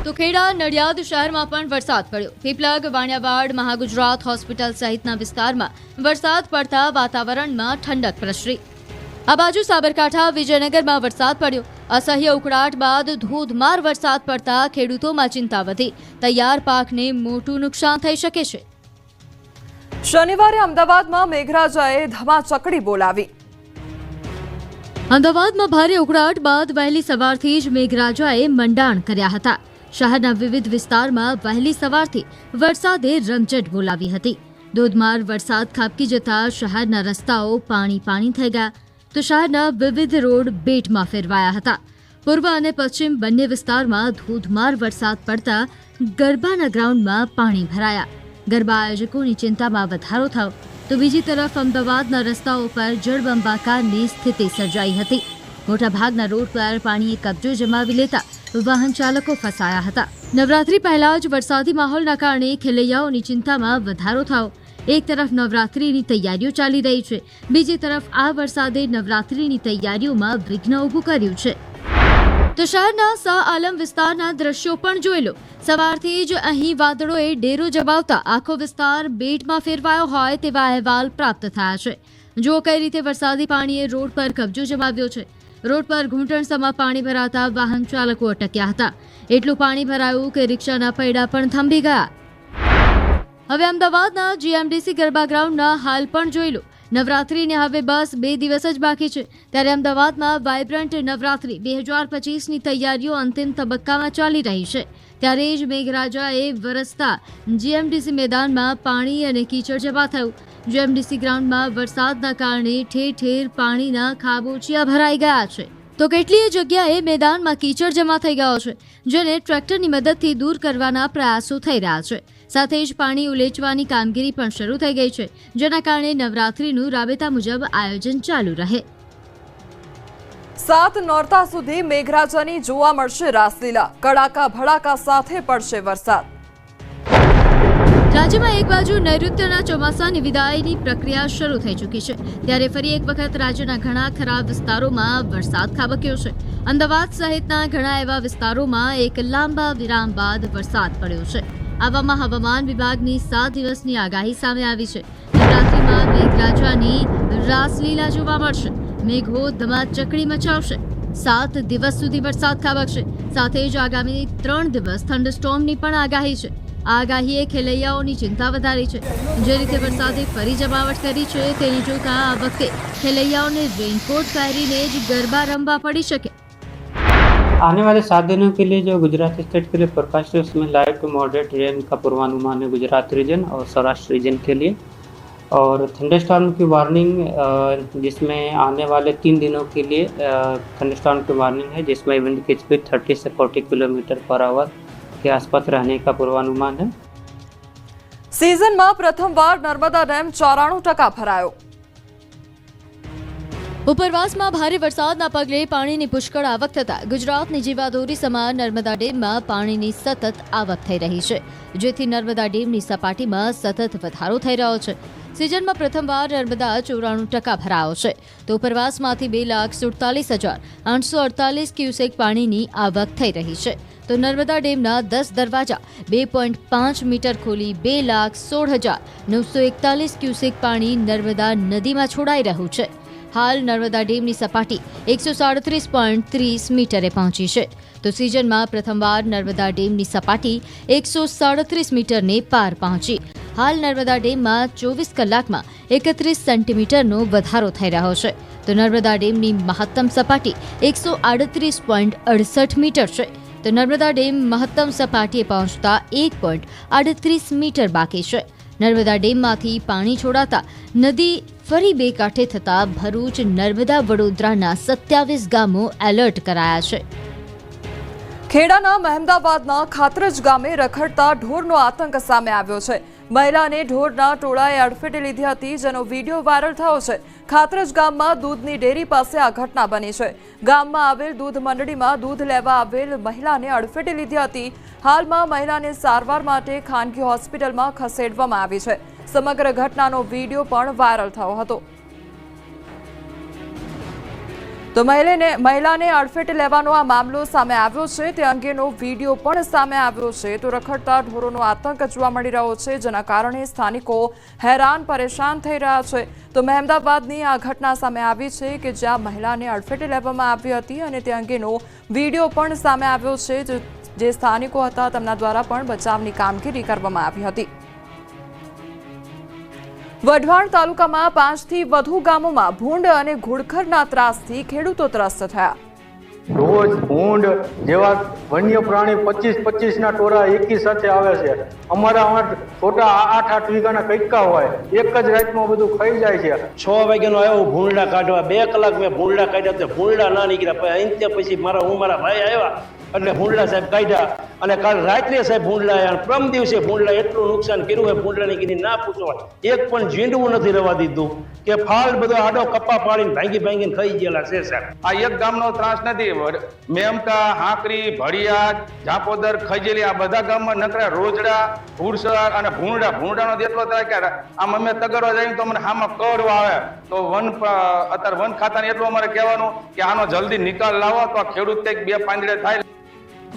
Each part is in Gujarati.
તો ખેડા નડિયાદ શહેરમાં પણ વરસાદ પડ્યો। પીપલગ, વાણિયાવાડ, મહાગુજરાત હોસ્પિટલ સહિતના વિસ્તારમાં વરસાદ પડતા વાતાવરણમાં ઠંડક પ્રસરી। આ બાજુ સાબરકાંઠા, વિજયનગરમાં વરસાદ પડ્યો। અસહ્ય ઉકળાટ બાદ ધોધમાર વરસાદ પડતા ખેડૂતોમાં ચિંતા વધી। તૈયાર પાકને મોટું નુકસાન થઈ શકે છે। શનિવારે અમદાવાદમાં મેઘરાજાએ ધમાચકડી બોલાવી। અમદાવાદમાં ભારે ઉકળાટ બાદ વહેલી સવારથી જ મેઘરાજાએ મંડાણ કર્યા હતા। શહેરના વિવિધ વિસ્તારમાં વહેલી સવારથી વરસાદે રમઝટ બોલાવી હતી। ધોધમાર વરસાદ ખાબકી જતા શહેરના રસ્તાઓ પાણી થઈ ગયા તો શહેરના વિવિધ રોડ બેટમાં ફેરવાયા હતા। પૂર્વ અને પશ્ચિમ બંને વિસ્તારમાં ધોધમાર વરસાદ પડતા ગરબાના ગ્રાઉન્ડમાં પાણી ભરાયા। ગરબા આયોજકોની ચિંતામાં વધારો થયો તો બીજી તરફ અમદાવાદના રસ્તાઓ પર જળબંબાકારની સ્થિતિ સર્જાઈ હતી। મોટાભાગના રોડ પર પાણીએ કબજો જમાવી લેતા વાહન ચાલકો ફસાયા હતા। નવરાત્રી પહેલા જ વરસાદી માહોલના કારણે ખેલૈયાઓની ચિંતામાં વધારો થયો। એક તરફ નવરાત્રીની તૈયારીઓ ચાલી રહી છે, બીજી તરફ આ વરસાદે નવરાત્રીની તૈયારીઓમાં વિઘ્ન ઊભું કર્યું છે। તો શહેરના શાહ આલમ વિસ્તારના દ્રશ્યો પણ જોઈ લો। સવારથી જ અહીં વાદળોએ ડેરો જમાવતા આખો વિસ્તાર બેટમાં ફેરવાયો હોય તેવા અહેવાલ પ્રાપ્ત થયા છે। જો કઈ રીતે વરસાદી પાણીએ રોડ પર કબજો જમાવ્યો છે। રોડ પર ઘૂંટણસમાં પાણી ભરાતા વાહન ચાલકો અટક્યા હતા। એટલું પાણી ભરાયું કે રિક્ષાના પૈડા પણ થંભી ગયા। હવે અમદાવાદના જીએમડીસી ગરબા ગ્રાઉન્ડના હાલ પણ જોઈ લો। નવરાત્રીને હવે બસ 2 દિવસ જ બાકી છે, ત્યારે અમદાવાદમાં વાઇબ્રન્ટ નવરાત્રી 2025ની તૈયારીઓ અંતિમ તબક્કામાં ચાલી રહી છે। ત્યારે જ મેઘરાજાએ વરસતા જીએમડીસી મેદાનમાં પાણી અને કીચડ જમા થયું। જીએમડીસી ગ્રાઉન્ડમાં વરસાદના કારણે ઠેર ઠેર પાણીના ખાબોચિયા ભરાઈ ગયા છે તો કેટલીય જગ્યાએ મેદાનમાં કીચડ જમા થઈ ગયો છે, જેને ટ્રેક્ટરની મદદથી દૂર કરવાના પ્રયાસો થઈ રહ્યા છે। સાથે જ પાણી ઉલેચવાની કામગીરી પણ શરૂ થઈ ગઈ છે, જેના કારણે નવરાત્રીનું રાબેતા મુજબ આયોજન ચાલુ રહે। 7 નોરતા સુધી મેઘરાજાની જોવા મળશે રાસલીલા। કડાકા ભડાકા સાથે પડશે વરસાદ। રાજ્યમાં એક બાજુ નૈઋત્યના ચોમાસાની વિદાયની પ્રક્રિયા શરૂ થઈ ચૂકી છે, ત્યારે ફરી એક વખત રાજ્યના ઘણા ખરા વિસ્તારોમાં વરસાદ ખાબક્યો છે। અમદાવાદ સહિતના ઘણા એવા વિસ્તારોમાં એક લાંબા વિરામ બાદ વરસાદ પડ્યો છે। આવામાં હવામાન વિભાગની 7 દિવસની આગાહી સામે આવી છે। નવરાત્રીમાં મેઘરાજાની રાસલીલા જોવા મળશે। મેઘો ધમાચકડી મચાવશે। 7 દિવસ સુધી વરસાદ ખાબકશે। સાથે જ આગામી 3 દિવસ થંડરસ્ટોર્મની પણ આગાહી છે। આ આગાહીએ ખેલૈયાઓની ચિંતા વધારી છે। જે રીતે વરસાદે ફરી જમાવટ કરી છે તેને જોતા આ વખતે ખેલૈયાઓને રેનકોટ પહેરીને જ ગરબા રમવા પડી શકે। आने वाले 7 दिनों के लिए जो गुजरात स्टेट के लिए फोरकास्ट है उसमें लाइट टू मॉडरेट रेन का पूर्वानुमान है गुजरात रीजन और सौराष्ट्र रीजन के लिए। और थंडरस्टॉर्म की वार्निंग जिसमें आने वाले 3 दिनों के लिए थंडरस्टॉर्म की वार्निंग है, जिसमें विंड की स्पीड 30 से 40 किलोमीटर पर आवर के आसपास रहने का पूर्वानुमान है। सीजનમાં પ્રથમવાર નર્મદા ડેમ 94% ભરાયો। ઉપરવાસમાં ભારે વરસાદના પગલે પાણીની પુષ્કળ આવક થતા ગુજરાતની જીવાદોરી સમાન નર્મદા ડેમમાં પાણીની સતત આવક થઈ રહી છે, જેથી નર્મદા ડેમની સપાટીમાં સતત વધારો થઈ રહ્યો છે। સિઝનમાં પ્રથમવાર નર્મદા 94% ભરાયો છે, તો ઉપરવાસમાંથી 2,47,848 ક્યુસેક પાણીની આવક થઈ રહી છે। તો નર્મદા ડેમના 10 દરવાજા 2.5 મીટર ખોલી 2,16,941 ક્યુસેક પાણી નર્મદા નદીમાં છોડાઈ રહ્યું છે। હાલ નર્મદા ડેમની સપાટી 137.30 મીટરે પહોંચી છે, તો સિઝનમાં પ્રથમવાર નર્મદા ડેમની સપાટી 137 મીટરને પાર પહોંચી। હાલ નર્મદા ડેમમાં 24 કલાકમાં 31 સેન્ટીમીટરનો વધારો થઈ રહ્યો છે, તો નર્મદા ડેમની મહત્તમ સપાટી 138.68 મીટર છે, તો નર્મદા ડેમ મહત્તમ સપાટીએ પહોંચતા 1.38 મીટર બાકી છે। નર્મદા ડેમમાંથી પાણી છોડાતા નદી ફરી બે કાંઠે થતા ભરૂચ, નર્મદા, વડોદરાના 27 ગામો એલર્ટ કરાયા છે। ખેડાના મહેમદાવાદના ખાતરજ ગામે રખડતા ઢોરનો આતંક સામે આવ્યો છે। મહિલાને ઢોરના ટોળાએ અડફેટે લીધી હતી, જેનો વિડીયો વાયરલ થયો છે। ખાતરજ ગામમાં દૂધની ડેરી પાસે આ ઘટના બની છે। ગામમાં આવેલ દૂધ મંડળીમાં દૂધ લેવા આવેલ મહિલાને અડફેટે લીધી હતી। હાલમાં મહિલાને સારવાર માટે ખાનગી હોસ્પિટલમાં ખસેડવામાં આવી છે। સમગ્ર ઘટનાનો વિડીયો પણ વાયરલ થયો હતો। તો તો મહિલાને અડફેટે લેવાનો આ મામલો સામે આવ્યો છે, તે અંગેનો વિડીયો પણ સામે આવ્યો છે. તો રખડતા ઢોરોનો આતંક જોવા મળી રહ્યો છે, જેના કારણે સ્થાનિકો હેરાન પરેશાન થઈ રહ્યા છે. તો મહેમદાબાદની આ ઘટના સામે આવી છે કે જ્યાં મહિલાને અડફેટે લેવામાં આવી હતી અને તે અંગેનો વિડીયો પણ સામે આવ્યો છે. જે સ્થાનિકો હતા તેમના દ્વારા પણ બચાવની કામગીરી કરવામાં આવી હતી. વઢવાણ તાલુકામાં 5 થી વધુ ગામોમાં ભૂંડ અને ઘુડખરના ત્રાસથી ખેડૂતો ત્રસ્ત થયા. રોજ ભૂંડ જેવા વન્ય પ્રાણી 25 ના ટોળા એકી સાથે આવે છે. અમારા છોટા 8 વીઘાના કૈકા હોય, એક જ રાતમાં બધું ખાઈ જાય છે. 6 વાગ્યાનો આવ્યો ભૂંડા કાઢવા, 2 કલાક મેં ભૂંડા કાઢ્યા, તો ભૂંડા ના નીકળ્યા. પછી મારા ભાઈ આવ્યા એટલે ભૂંડલા સાહેબ કાઢ્યા અને કાલ રાત્રે સાહેબ ભૂંડલા આવ્યા. પ્રમ દિવસે ભૂંડલા એટલું નુકસાન કર્યું હોય ભૂંડલાની કીધી ના પૂછવા. એક પણ ઝીંડવું નથી રહેવા દીધું કે ફાલ બધો આડો કપ્પા પાડીને ભાંગીને ખાઈ ગયેલા છે સાહેબ. આ એક ગામનો ત્રાસ નથી. મેમકા, હાંકરી, ભડિયાદ, ઝાપોદર, ખજેલી આ બધા ગામમાં નકરા રોજડા, હુરસર અને ભૂંડાનો જેટલો ત્રાસ કે આમ અમે તગરવા જઈએ તો અમને આમાં કડવા આવે. તો અત્યારે વન ખાતાને એટલું અમારે કહેવાનું કે આનો જલ્દી નિકાલ લાવો તો આ ખેડૂત કંઈક 2 પાંદડે થાય.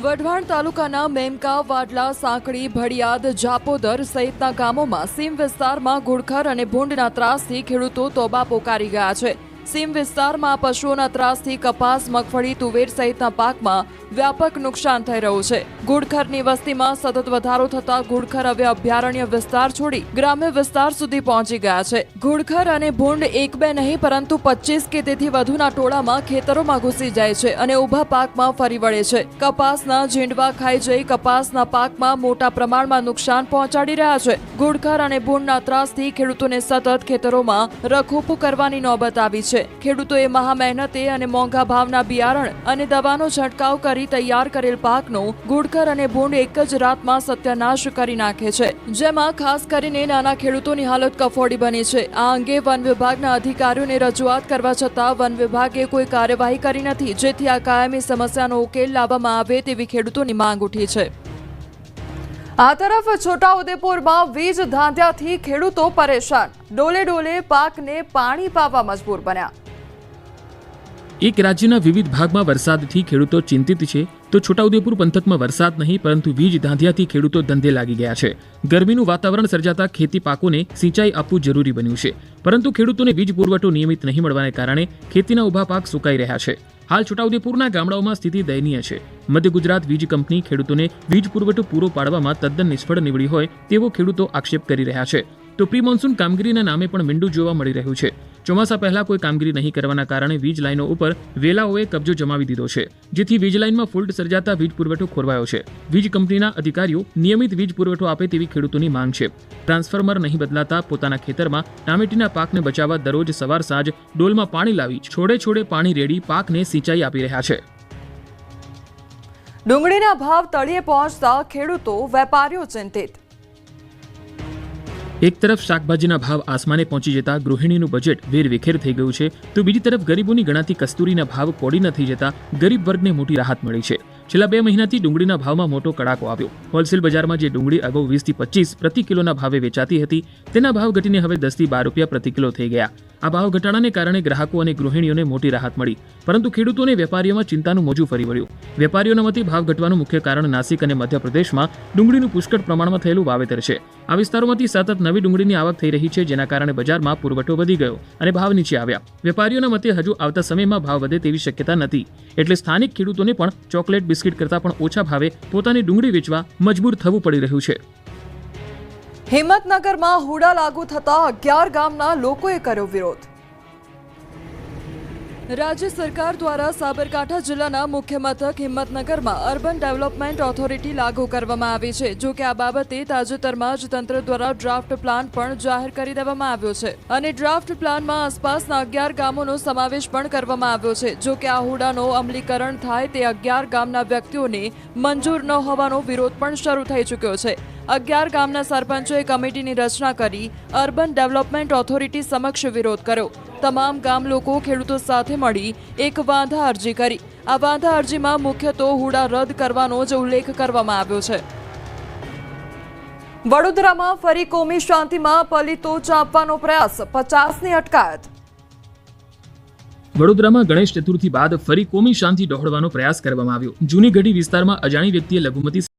વઢવાણ તાલુકાના મેમકા, વાડલા, સાંકળી, ભડિયાદ, ઝાપોદર સહિતના ગામોમાં સીમ વિસ્તારમાં ઘુડખર અને ભૂંડના ત્રાસથી ખેડૂતો તોબા પોકારી ગયા છે. સીમ વિસ્તારમાં પશુઓના ત્રાસથી કપાસ, મગફળી, તુવેર સહિતના પાકમાં વ્યાપક નુકસાન થઈ રહ્યું છે. ઘુડખરની વસ્તીમાં સતત વધારો થતા ઘુડખર હવે અભયારણ્ય વિસ્તાર છોડી ગ્રામ્ય વિસ્તાર સુધી પહોંચી ગયા છે. ઘુડખર અને ભૂંડ 1-2 નહીં પરંતુ 25 કે તેથી વધુના ટોળામાં ખેતરોમાં ઘૂસી જાય છે અને ઊભા પાકમાં ફરી વળે છે. કપાસના ઝીંડવા ખાઈ જઈ કપાસના પાકમાં મોટા પ્રમાણમાં નુકસાન પહોંચાડી રહ્યા છે. ઘુડખર અને ભૂંડના ત્રાસથી ખેડૂતોને સતત ખેતરોમાં રખોપું કરવાની નોબત આવી છે. ખેડૂતોએ મહા મહેનતે અને મોંઘા ભાવના બિયારણ અને દવાનો છંટકાવ કરી તૈયાર કરેલ પાકનો ઘુડખર અને ભૂંડ એક જ રાતમાં સત્યાનાશ કરી નાખે છે, જેમાં ખાસ કરીને નાના ખેડૂતોની હાલત કફોડી બની છે. આ અંગે વન વિભાગના અધિકારીઓને રજૂઆત કરવા છતાં વન વિભાગે કોઈ કાર્યવાહી કરી નથી, જેથી આ કાયમી સમસ્યાનો ઉકેલ લાવવામાં આવે તેવી ખેડૂતોની માંગ ઉઠી છે. આ તરફ છોટાઉદેપુરમાં વીજ ધાંધ્યાથી ખેડૂતો પરેશાન. ડોલે પાકને પાણી પાવા મજબૂર બન્યા. એક રાજ્યના વિવિધ ભાગમાં વરસાદથી ખેડૂતો ચિંતિત છે તો છોટાઉદેપુર પંથકમાં વરસાદ નહીં પરંતુ વીજ ધાંધિયાથી ખેડૂતો ધંધે લાગી ગયા છે. ગરમીનું વાતાવરણ સર્જાતા ખેતી પાકોને સિંચાઈ આપવું જરૂરી બન્યું છે, પરંતુ ખેડૂતોને વીજ પુરવઠો નિયમિત નહીં મળવાને કારણે ખેતીના ઊભા પાક સુકાઈ રહ્યા છે. હાલ છોટાઉદેપુરના ગામડાઓમાં સ્થિતિ દયનીય છે. મધ્ય ગુજરાત વીજ કંપની ખેડૂતોને વીજ પુરવઠો પૂરો પાડવામાં તદ્દન નિષ્ફળ નીવડી હોય તેવો ખેડૂતો આક્ષેપ કરી રહ્યા છે. તો પ્રી મોન્સૂન કામગીરીના નામે પણ મીંડું જોવા મળી રહ્યું છે. ચોમાસા પહેલા કોઈ કામગીરી નહીં કરવાના કારણે વીજ લાઈનો ઉપર વેલાઓએ કબજો જમાવી દીધો છે, જેથી વીજ લાઈનમાં ફોલ્ટ સર્જાતા વીજ પુરવઠો ખોરવાયો છે. વીજ કંપનીના અધિકારીઓ નિયમિત વીજ પુરવઠો આપે તેવી ખેડૂતોની માંગ છે. ટ્રાન્સફોર્મર નહીં બદલાતા પોતાના ખેતરમાં ટામેટીના પાકને બચાવવા દરરોજ સવાર સાંજ ડોલમાં પાણી લાવી છોડે પાણી રેડી પાકને સિંચાઈ આપી રહ્યા છે. ડુંગળીના ભાવ તળિયે પહોંચતા ખેડૂતો, વેપારીઓ ચિંતિત. એક તરફ શાકભાજીના ભાવ આસમાને પહોંચી જતા ગૃહિણીનું બજેટ વેરવિખેર થઈ ગયું છે, તો બીજી તરફ ગરીબોની ગણાતી કસ્તુરીના ભાવ કોડી ન થઈ જતા ગરીબ વર્ગને મોટી રાહત મળી છે. છેલ્લા 2 મહિનાથી ડુંગળીના ભાવમાં મોટો કડાકો આવ્યો. હોલસેલ બજારમાં જે ડુંગળી અગાઉ 20 થી 25 પ્રતિ કિલોના ભાવે વેચાતી હતી તેના ભાવ ઘટીને હવે 10 થી 12 રૂપિયા પ્રતિ કિલો થઈ ગયા. આ ભાવ ઘટાડાને કારણે ગ્રાહકો અને ગૃહિણીઓને મોટી રાહત મળી, પરંતુ ખેડૂતો અને વેપારીઓમાં ચિંતાનું મોજું ફરી વળ્યું. વેપારીઓના મતે ભાવ ઘટવાનું મુખ્ય કારણ નાસિક અને મધ્યપ્રદેશમાં ડુંગળીનું પુષ્કળ પ્રમાણમાં થયેલું વાવેતર છે. આ વિસ્તારોમાંથી સતત નવી ડુંગળીની આવક થઈ રહી છે, જેના કારણે બજારમાં પુરવઠો વધી ગયો અને ભાવ નીચે આવ્યા. વેપારીઓના મતે હજુ આવતા સમયમાં ભાવ વધે તેવી શક્યતા નથી, એટલે સ્થાનિક ખેડૂતોને પણ ચોકલેટ બિસ્કિટ કરતાં પણ ઓછા ભાવે પોતાની ડુંગળી વેચવા મજબૂર થવું પડી રહ્યું છે. હિંમતનગરમાં હુડા લાગુ થતા 11 ગામના લોકોએ કર્યો વિરોધ. રાજ્ય સરકાર દ્વારા સાબરકાંઠા જિલ્લાના મુખ્ય મથક હિંમતનગરમાં અર્બન ડેવલપમેન્ટ ઓથોરિટી લાગુ કરવામાં આવી છે. જો કે આ બાબતે તાજેતરમાં જ તંત્ર દ્વારા ડ્રાફ્ટ પ્લાન પણ જાહેર કરી દેવામાં આવ્યો છે અને ડ્રાફ્ટ પ્લાનમાં આસપાસના 11 ગામોનો સમાવેશ પણ કરવામાં આવ્યો છે. જો કે આ હુડાનો અમલીકરણ થાય તે 11 ગામના વ્યક્તિઓને મંજૂર ન હોવાનો વિરોધ પણ શરૂ થઈ ચૂક્યો છે. 11 ગામના સરપંચોએ કમિટીની રચના કરી અર્બન ડેવલપમેન્ટ ઓથોરિટી સમક્ષ વિરોધ કર્યો. તમામ ગામ લોકો ખેડૂતો સાથે મળી એક વાંધા અરજી કરી. આ વાંધા અરજીમાં મુખ્ય તો હુડા રદ કરવાનો જ ઉલ્લેખ કરવામાં આવ્યો છે. વડોદરામાં ફરી કોમી શાંતિમાં પલિતો ચાંપવાનો પ્રયાસ, 50ની અટકાયત. વડોદરામાં ગણેશ ચતુર્થી બાદ ફરી કોમી શાંતિ ડહોળવાનો પ્રયાસ કરવામાં આવ્યો. જૂની ગઢી વિસ્તારમાં અજાણી વ્યક્તિએ લઘુમતી